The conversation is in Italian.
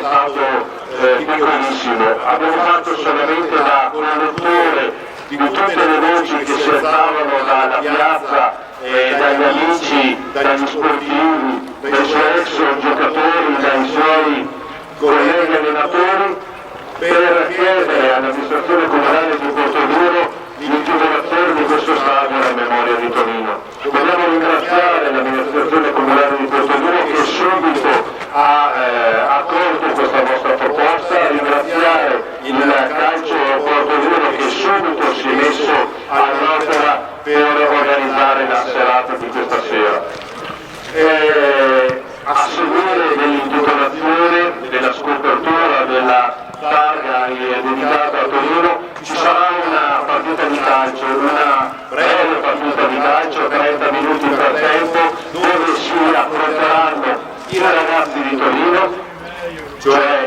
stato piccolissimo. Abbiamo fatto solamente da conduttore di tutte le voci che si alzavano dalla piazza, dagli amici, dagli sportivi, dai suoi ex giocatori, dai suoi colleghi allenatori, per chiedere all'amministrazione comunale di Portoduro l'intitolazione di questo stadio alla memoria di Tonino. Vogliamo ringraziare l'amministrazione comunale di Portoduro che subito ha accolto questa nostra proposta, ringraziare il calcio Portoduro che subito si è messo all'opera per organizzare la serata di questa sera. A seguire dell'intitolazione, della scopertura della targa dedicata a Torino, ci sarà una partita di calcio, una breve partita di calcio, 30 minuti per tempo, dove si affronteranno i ragazzi di Torino, cioè